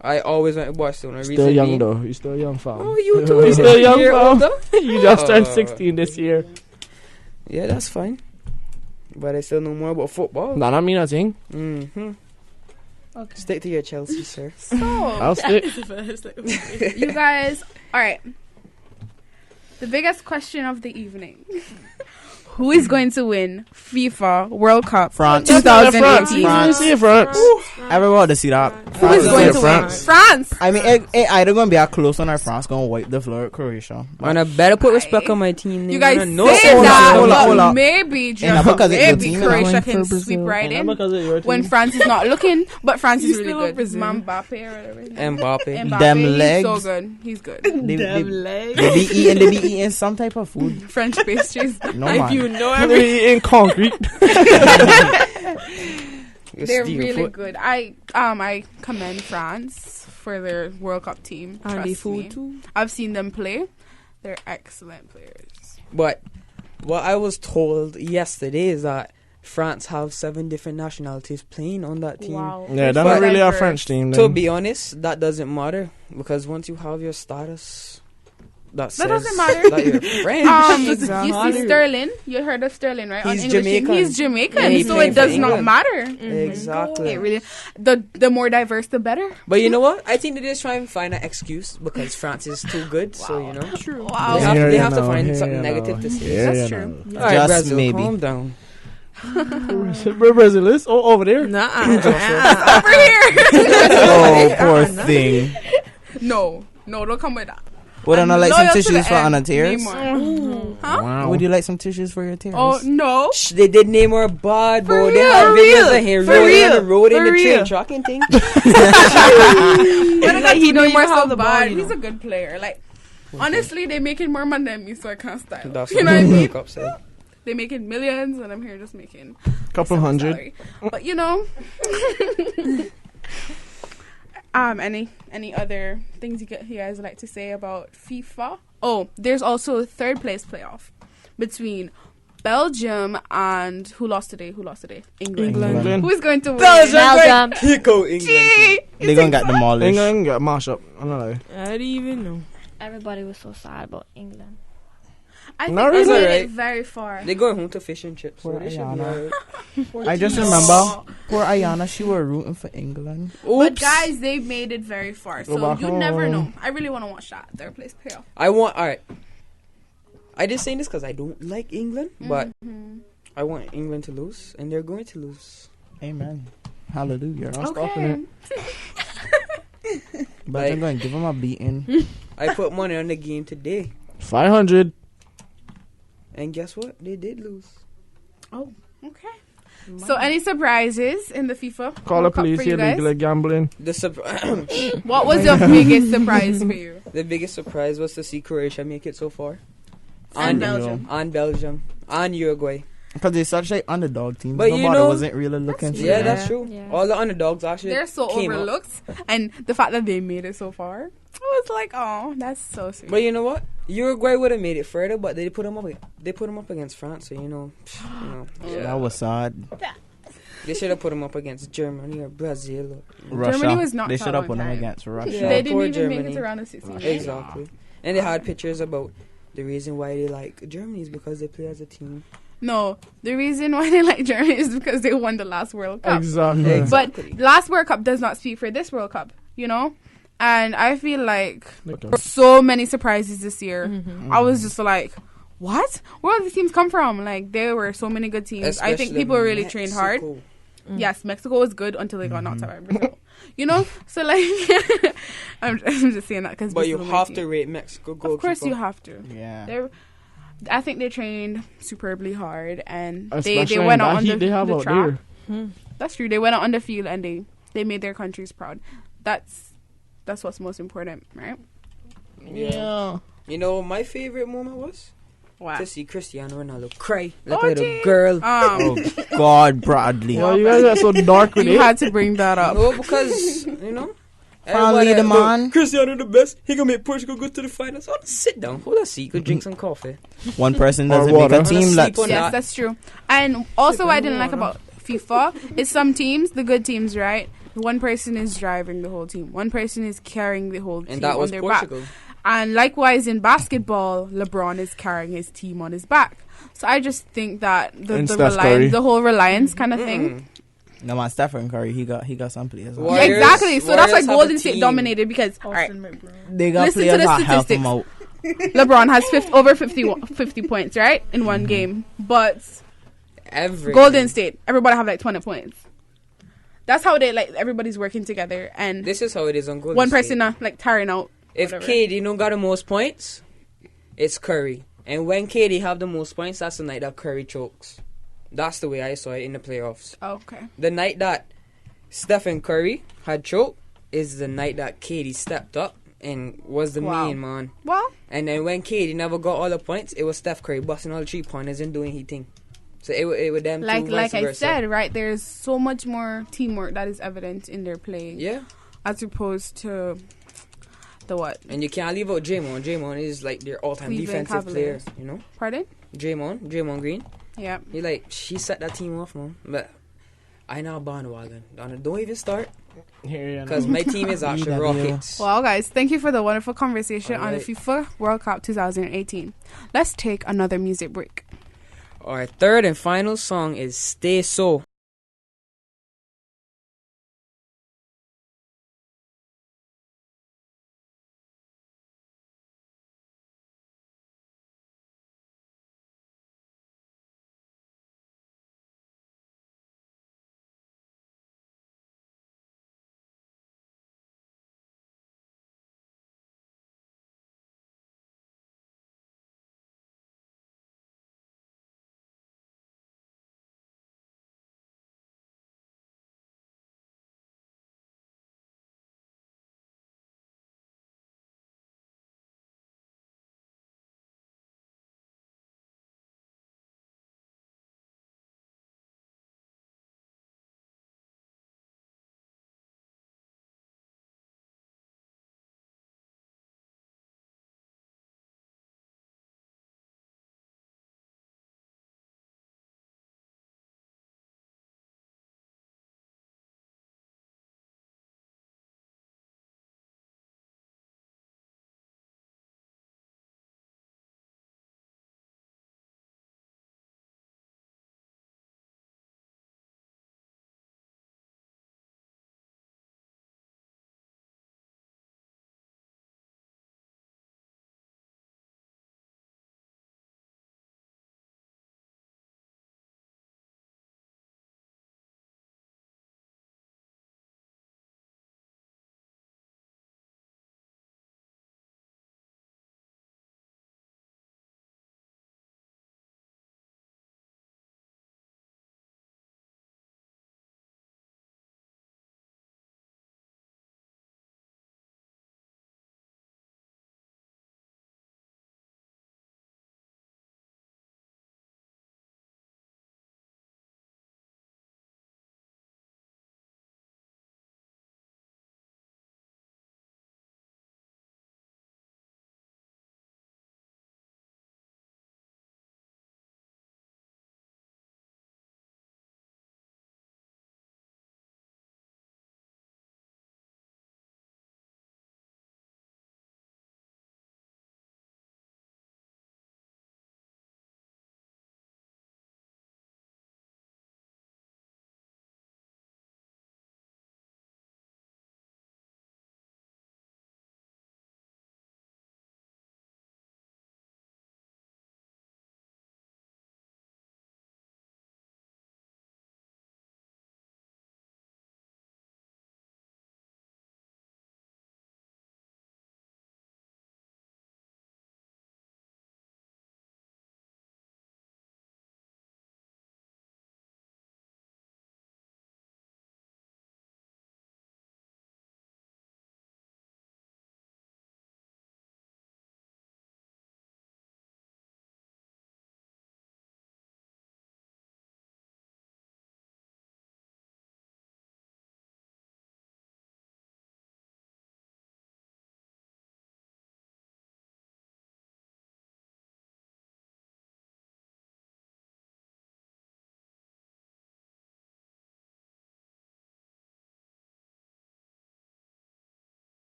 I always went to Barcelona. Still Recently- young though. You still young, fam. Oh, you too. You still young, Year fam. older? You just turned 16 this year. Yeah, that's fine. But I still know more about football. That don't mean a thing. Mm-hmm. Okay. Stick to your Chelsea, sir. So, I'll stick. you guys, all right. The biggest question of the evening. Who is going to win FIFA World Cup France. 2018? France. See France. Everyone to see that. Who is going to win? France. France. I mean, it either going to be a close one or France going to wipe the floor at Croatia. And I better put respect on my team. You guys no say hold on, that, hold on, hold but on. maybe And just because it's your maybe team, Croatia and can for sweep Brazil. right And in because of your when team. France is not looking. But France is You really still love good. Brazil. Mbappe or whatever. Mbappe. Mbappe, Them he's legs. so good. He's good. They be eating some type of food. French pastries. No, If man. you know They every in concrete. They're really good. I commend France for their World Cup team. And the Trust food me. too. I've seen them play. They're excellent players. But what I was told yesterday is that France have 7 different nationalities playing on that team. Wow. Yeah, they're But- not really a diverse. French team. To Then. be honest, that doesn't matter because once you have your status, that says doesn't matter. that you're French. You see Sterling. You heard of Sterling, right? He's On English team. Jamaican. He's Jamaican, Yeah, he so played it for does not England. matter. Exactly. It really, the more diverse, the better. But you know what? I think they just try and find an excuse because France is too good. So you know, True. they have, Here they you have to know, find here something you negative know. to say. Here That's you true. know. All right, Just Brazil, maybe. calm down. Where Brazil is? Oh, over there. Nuh-uh. Over here. Oh, poor thing. No, don't come with that. Would I I'm not like some loyal to tissues the for end. Anna tears? Neymar. Huh? Wow. Would you like some tissues for your tears? Oh no. Shh, they did Neymar bad, bro. They real, have for videos real, of him for rolling on real, the road in for the train real. tracking thing. He know you Neymar's have so the ball, bad. you know. He's a good player. Like honestly, they making more money than me, so I can't style. That's You know what I the mean? World Cup said. They making millions, and I'm here just making Couple some hundred. salary. But you know, Any other things you guys like to say about FIFA? Oh, there's also a third place playoff between Belgium and who lost today? England. Who's going to win? Belgium. Kick out England. They're gonna get demolished. England got mashed up. I don't know. I don't even know. Everybody was so sad about England. I think Not they really. made it very far. They're going home to fish and chips. So Poor they should be Ayana. alright. I just remember poor Ayana. She were rooting for England. But guys, they've made it very far, Go so back you never know. home. I really want to watch that third place playoff. Alright. I just saying this because I don't like England, but Mm-hmm. I want England to lose, and they're going to lose. Amen. Hallelujah. I'm stopping it. But I'm going to give them a beating. I put money on the game today, 500. and guess what? They did lose. Oh, okay. So, any surprises in the FIFA Call the World Cup police for here, you guys? illegal gambling. What was your biggest surprise for you? The biggest surprise was to see Croatia make it so far. And Belgium. And Belgium. And Uruguay. Because they're such like underdog teams. But Nobody wasn't really looking for Yeah, them. that's true. Yeah. All the underdogs actually They're so came up. overlooked, and the fact that they made it so far, I was like, oh, that's so sweet. But you know what? Uruguay would have made it further, but they put them up. They put them up against France, so you know. That was sad. They should have put them up against Germany or Brazil. Or Russia. Germany was not They top should have on put them time. against Russia. Yeah, They didn't poor even make Germany. it around the 16. Exactly. And they had pictures about the reason why they like Germany is because they play as a team. No, the reason why they like Germany is because they won the last World Cup. Exactly. But last World Cup does not speak for this World Cup, you know? And I feel like there were so many surprises this year. Mm-hmm. I was just like, what? Where did these teams come from? Like, there were so many good teams. I think Especially people really trained hard. Mexico. Yes, Mexico was good until they got knocked out by Brazil. You know? So, like, I'm just saying that because But you have to rate Mexico goalkeeper. Of course you have to. Yeah. I think they trained superbly hard, and Especially they went in out that on heat they have the out track. there. That's true. They went out on the field and they made their countries proud. That's what's most important, right? Yeah. You know what my favorite moment was? What? To see Cristiano Ronaldo cry like a little girl. Oh, God, Bradley. Well, you guys are so dark with You it. had to bring that up. No, because, you know, Finally, the man. Cristiano the best. He gonna make Portugal go to the finals. Oh, sit down. Hold a seat. Go drink some coffee. One person Or doesn't make water. a team. Sleep Let's on Yes, that. that's true. And also, what I didn't like about FIFA is some teams, the good teams, right? One person is driving the whole team. One person is carrying the whole team And that on was their Portugal. back. And likewise in basketball, LeBron is carrying his team on his back. So I just think that And Steph Curry. the whole reliance kind of thing. No man, Stephen Curry, he got some players. What? Yeah, exactly. So that's why Warriors have Golden a State team. dominated because all right, They got Listen to players the that help them statistics. out. LeBron has over 50 points, right, in one game. But Every Golden State, everybody have like 20 points. That's how they like everybody's working together, and This is how it is on Golden one State. person like tiring out. If whatever. KD don't got the most points, it's Curry. And when KD have the most points, that's the night that Curry chokes. That's the way I saw it in the playoffs. Oh, okay. The night that Stephen Curry had choked is the night that KD stepped up and was the Wow. main man. Well, And then when KD never got all the points, it was Steph Curry busting all the 3-pointers and doing his thing. So it would them like two, vice I versa. said, right? There's so much more teamwork that is evident in their play. Yeah. As opposed to the what? And you can't leave out Draymond. Draymond is like their all-time Cleveland defensive player, Cavaliers. you know? Pardon? Draymond Green. Yeah. She set that team off, man. But I know bandwagon. Don't even start. Because my team is actually Rockets. Well, guys, thank you for the wonderful conversation on the Alright. FIFA World Cup 2018. Let's take another music break. Our third and final song is Stay So.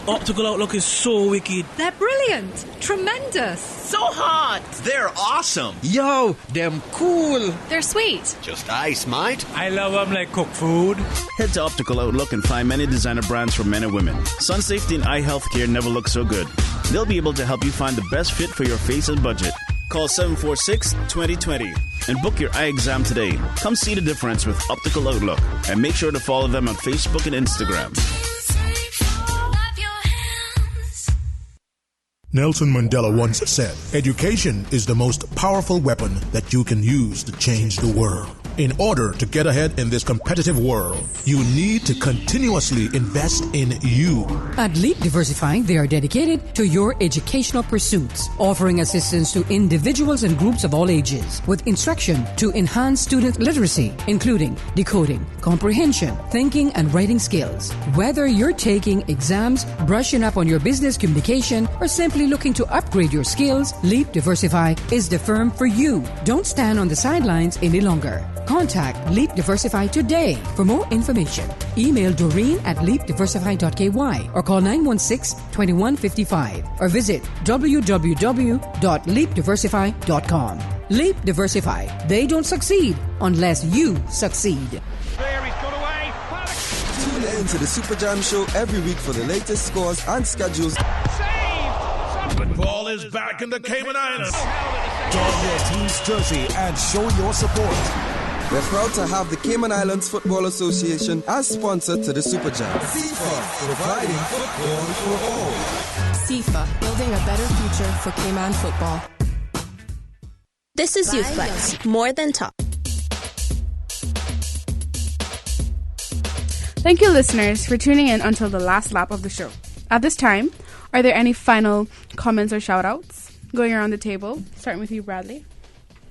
Optical Outlook is so wicked. They're brilliant. Tremendous. So hot. They're awesome. Yo, them cool. They're sweet. Just ice, mate. I love them like cooked food. Head to Optical Outlook and find many designer brands for men and women. Sun safety and eye health care never look so good. They'll be able to help you find the best fit for your face and budget. Call 746-2020 and book your eye exam today. Come see the difference with Optical Outlook and make sure to follow them on Facebook and Instagram. Nelson Mandela once said, "Education is the most powerful weapon that you can use to change the world." In order to get ahead in this competitive world, you need to continuously invest in you. At Leap Diversify, they are dedicated to your educational pursuits, offering assistance to individuals and groups of all ages, with instruction to enhance student literacy, including decoding, comprehension, thinking, and writing skills. Whether you're taking exams, brushing up on your business communication, or simply looking to upgrade your skills, Leap Diversify is the firm for you. Don't stand on the sidelines any longer. Contact Leap Diversify today. For more information, email Doreen at leapdiversify.ky or call 916-2155 or visit www.leapdiversify.com. Leap Diversify. They don't succeed unless you succeed. Tune in to the Super Jam Show every week for the latest scores and schedules. Football is back in the Cayman Islands. Don your team's jersey and show your support. We're proud to have the Cayman Islands Football Association as sponsor to the Super Jam. FIFA, providing football for all. FIFA, building a better future for Cayman football. This is Youth Flex, more than talk. Thank you, listeners, for tuning in until the last lap of the show. At this time, are there any final comments or shout-outs going around the table? Starting with you, Bradley.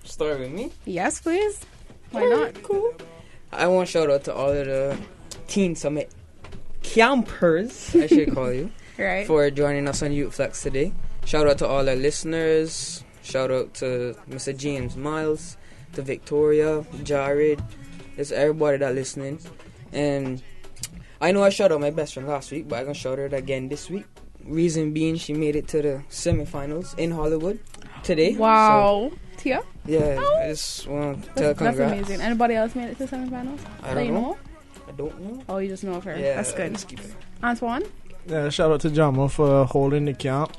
Start with me? Yes, please. Why not? Cool. I want to shout out to all of the Teen Summit campers, I should call you, right, for joining us on Youth Flex today. Shout out to all our listeners. Shout out to Mr. James Miles, to Victoria, Jared, just everybody that listening. And I know I shouted out my best friend last week, but I'm going to shout her out again this week. Reason being, she made it to the semifinals in Hollywood today. Wow. Tia? Yeah, I just want to tell congrats. That's amazing. Anybody else made it to the semifinals? I don't know. I don't know. Oh, you just know of her. Yeah, that's good. Antoine? Yeah, shout out to Jamo for holding the camp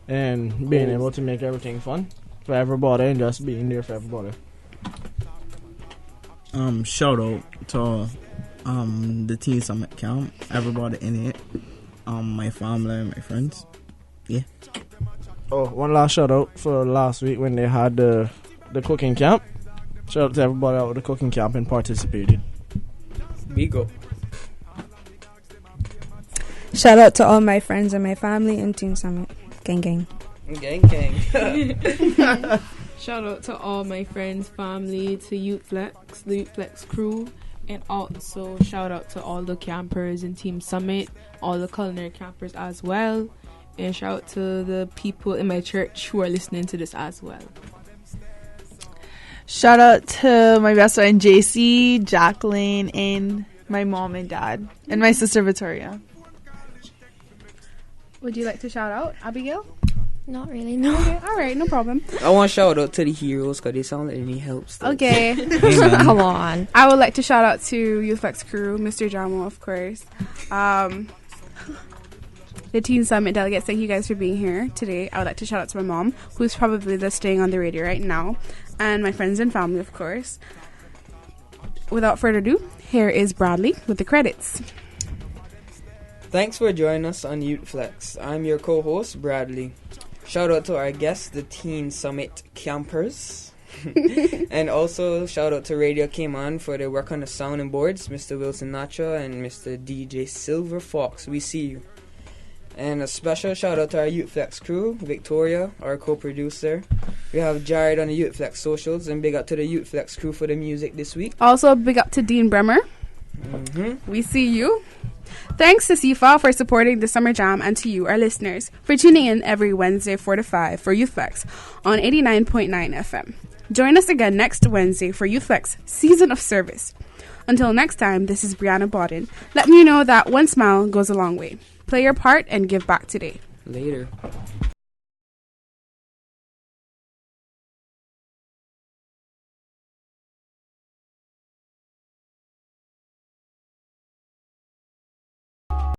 and being able to make everything fun for everybody and just being there for everybody. Shout out to the Teen Summit camp, everybody in it, my family and my friends. Yeah. Oh, one last shout out for last week when they had the cooking camp. Shout out to everybody out at the cooking camp and participated. We go. Shout out to all my friends and my family in Teen Summit. Gang gang. Gang gang. Shout out to all my friends, family, to Youth Flex, the Youth Flex crew, and also shout out to all the campers in Team Summit, all the culinary campers as well, and shout out to the people in my church who are listening to this as well. Shout out to my best friend JC, Jacqueline, and my mom and dad, and my sister Victoria. Would you like to shout out, Abigail? Not really, no. Okay, all right, no problem. I want to shout out to the heroes because they sound like they need help still. Okay. Come on. I would like to shout out to Youth Flex crew, Mr. Jamo, of course. The Teen Summit delegates, thank you guys for being here today. I would like to shout out to my mom, who's probably just staying on the radio right now, and my friends and family, of course. Without further ado, here is Bradley with the credits. Thanks for joining us on Youth Flex. I'm your co-host, Bradley. Shout out to our guests, the Teen Summit campers. And also shout out to Radio Cayman for their work on the sounding boards, Mr. Wilson Nacha and Mr. DJ Silver Fox. We see you. And a special shout out to our Youth Flex crew, Victoria, our co-producer. We have Jared on the Youth Flex socials, and big up to the Youth Flex crew for the music this week. Also big up to Dean Bremer. We see you. Thanks to CFA for supporting the Summer Jam, and to you, our listeners, for tuning in every Wednesday 4 to 5 for Youth Flex on 89.9 FM. Join us again next Wednesday for Youth Flex Season of Service. Until next time, this is Brianna Bodden, letting you know that one smile goes a long way. Play your part and give back today. Later.